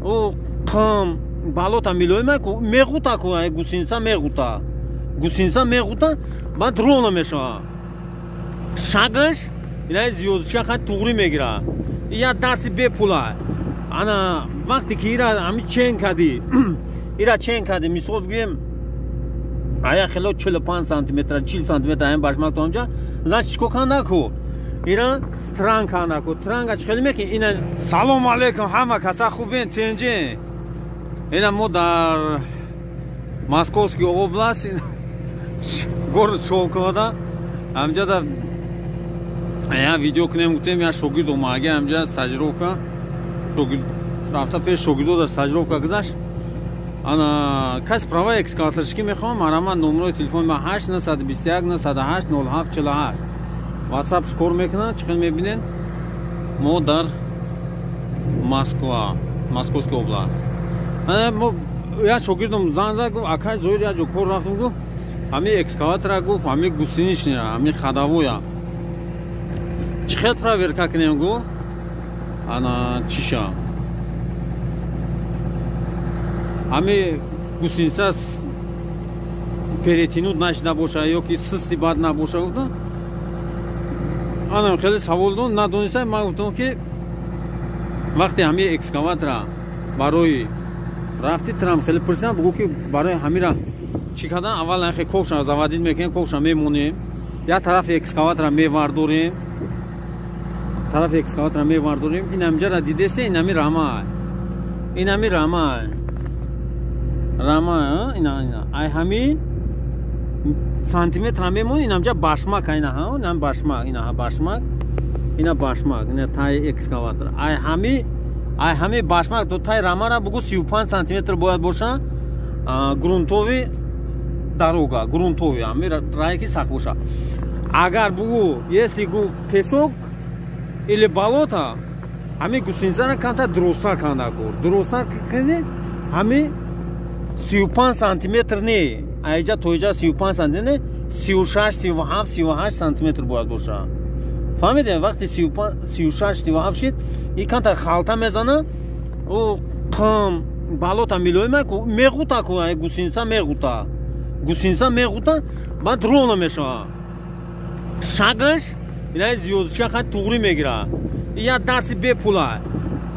او قم بالوتا میلویمه کو میغوتا کو گوسینسا میغوتا بعد رونه میشه شاگش اینا زیوزشا خاط توغری میگیره یا درسی به پولا انا وقتی که ایرا همی چین کردی ایرا چین کردی میسود بگیم آیا خیلی 45 سانتی متر 40 سانتی متر هم باشمال تو اونجا زن چیکو کنه کو ایرا ترانگ کنه کو ترانگ اچ خیلی میگه اینا سلام علیکم همه کسا خوبین تنجین اینا ما در Moskovskiy oblast город Шолковода همجا در я видео کنیم گفتیم یا شوگید اومده همجا стажировка رفته پیش شوگیدو در стажировка گذاشت انا کس پروا اکسکاتورشکی میخوام مرا نمره تلفن ما 8921 908 0748 واتساپ سکور میکنه چخیل میبینین ما در مسکوا Moskovskiy oblast ما یا شوگیدم زنده گفت اکای زوری یا جو کور رفتم گفت همی اکسکاواتر گفت همی گوسینیش نیا همی خداویا چخیل پراورکا کنیم گفت انا چیشا همی گوسینسا перетянуть نشده باشه یا که سستی بد نباشه گفتم انا خیلی سوال دون ندونستم من گفتم که وقتی همی اکسکاواتر برای رفتی ترام خیلی پرسیدم بگو که برای همیرا چی کردن اول نخی کوشا زوادید میکنیم کوشا میمونیم یا طرف اکسکاواتر میواردوریم این همجا را دیده سه این همی رامای اینا ای همی سانتیمتر میمون این همجا باشماک اینا ها این هم باشماک اینا تای اکسکاواتر ای همی باشماک تو تای راما را بگو 35 سانتیمتر باید باشه грунтовый дорога грунтовый همی райки сах باشه اگر بگو если гу песок или болото همی гусинзара канта درست‌تر کنده درست‌تر کنی همی 35 سانتیمتر نه ایجا تویجا 35 سانتیمتر نه 36 37 38 سانتیمتر باید باشه فهمیدین وقتی 36 37 شد این کنتا خالتا میزنه او قم بالوتا میلویمه کو میغوتا کو گوسینسا میغوتا بعد رونه میشه شاگش اینا زیوزشا خاط توغری میگیره یا درسی به پولا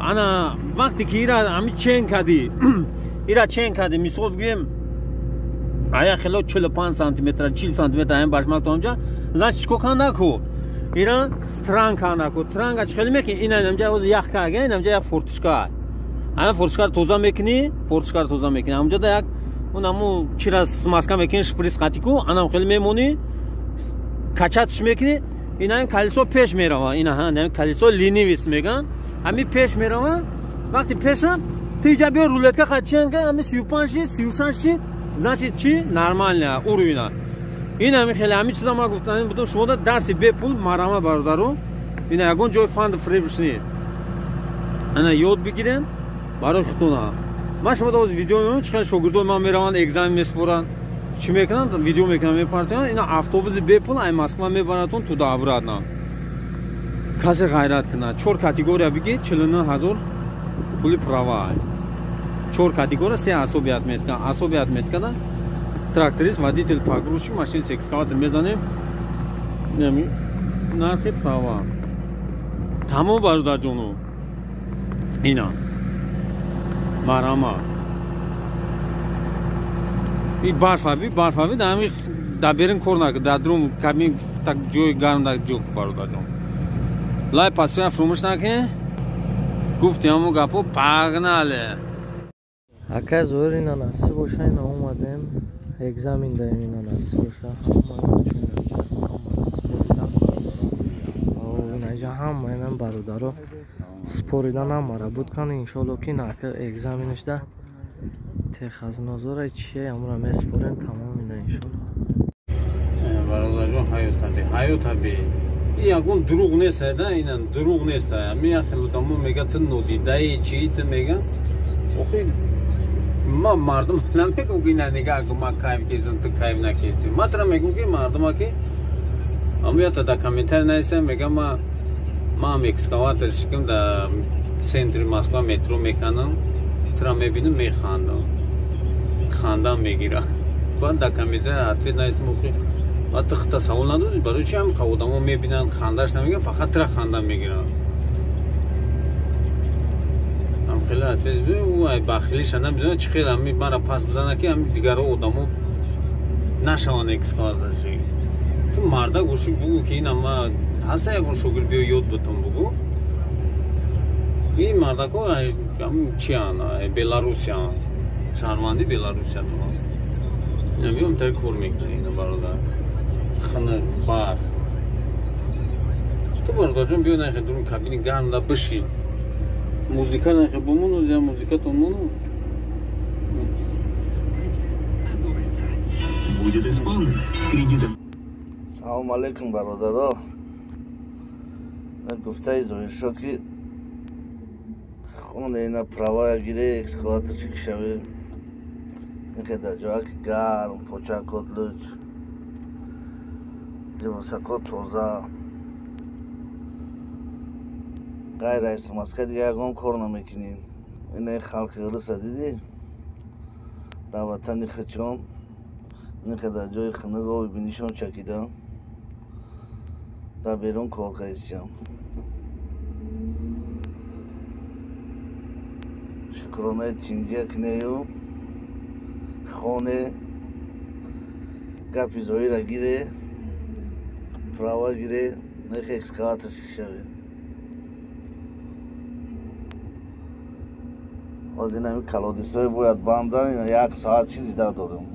انا وقتی که ایرا همی چین کردی میسود بگیم آیا خیلی 45 سانتی متر 40 سانتی متر هم باشمال تو اونجا زن چیکو کنه کو ایرا ترانگ کنه کو ترانگ اچ خیلی میگه اینا همجا روز یخ کاگه همجا یا فورتشکا انا فورتشکا توزا میکنی همجا دا یک اونمو چیراس ماسکا میکنی شپریس قاطی کو انا خیلی میمونی کچاتش میکنی اینا این کلیسو پیش میروه اینا ها نه کلیسو لینیویس میگن همی پیش میروه وقتی پیش رفت تیجا بیا رولتکا خاطیان که همی 35 شید 36 شید значит چی نرمال نه اوروینا این همی خیلی همی چیزا ما گفتن بودم شما درسی به پول مرامه برادرو اینا یگون جای فاند فری بشنید انا یاد بگیرن برای خودتون ما شما دوز ویدیو میبینید چقدر شاگردای ما میروند اگزم میسپرن چی میکنن ویدیو میکنن میپرتن اینا автобус به پول ای مسکو میبرنتون تو داورات نه کسی غیرت کنه 4 کاتگوریا بگی 49000 پول права 4 категория се особият метка тракторист водитель погрузчик машинист экскаватор мезанем нархи права тамом бародарҷону ина марама и барфаби дами даберин кор накард дадрум камин так ҷои гарм дар ҷо бародарҷон лай пасфиа фурӯмӯш накунед гуфтиаму гапо пагнале ака зори на насиб боша ина омадем экзамен даем ина насиб боша инаҷа ҳама инам бародаро спорида намара буд кан иншоалло ки нака экзаменишда техазнозора чие амра меспорем тамом ина иншоалло бародарҷон ҳаётаби ягон дурӯғ нест да ина дурӯғ нест меяхилудамо мега ту нодидаи чии ту мега охи ма мардум намегӯм ки ина нега аго ма кайф кезам ту кайф накези ма тара мегӯм ки мардума ки амията да комментарий нависам мегам ма экскаватор шикам да центри Москва метро меканам ترا میبینم میخندم خندم میگیره بعد دکم میده حتی نیست مخی بعد تصور نداری برای چی هم آدمو میبینن خندش نمیگه فقط ترا خندم میگیره هم خیلی حتی او بخیلیش نمیدونه چی خیلی همی مرا پس بزنه که همی دیگر آدمو نشوان اکسکار داشتی تو مرده گوشی بگو که این اما هسته یک شکر بیا یاد بتون بگو این مرده که هم چی هن بیلاروسی هن شهروندی بیلاروسی هن نمیم تر کور میکنه اینه برادر خنه برف تو برادر جون بیا نخه درون کابینی گرم دا بشید موزیکا نخه بمونو یا موزیکا تو مونو будет исполнено с кредитом. سلام علیکم برادرها من گفته زویر شو که خونه اینا پروای گیره اکسکواتر چی شوی این که در جایی که گرم پوچه کدلج لباسکا توزه غیر استماس که دیگه اگرم کار نمیکنیم اینه خلق غرصه دیدی در وطن خچان این که در جای خنه گاوی بینیشون چکیدم در بیرون کار کردیم شکرانه تینجه کنیو خانه گپی زوی را گیره پراوا گیره نخ اکسکاتر شوی از این همی کلادیسای باید باندن این یک ساعت چیزی در دارم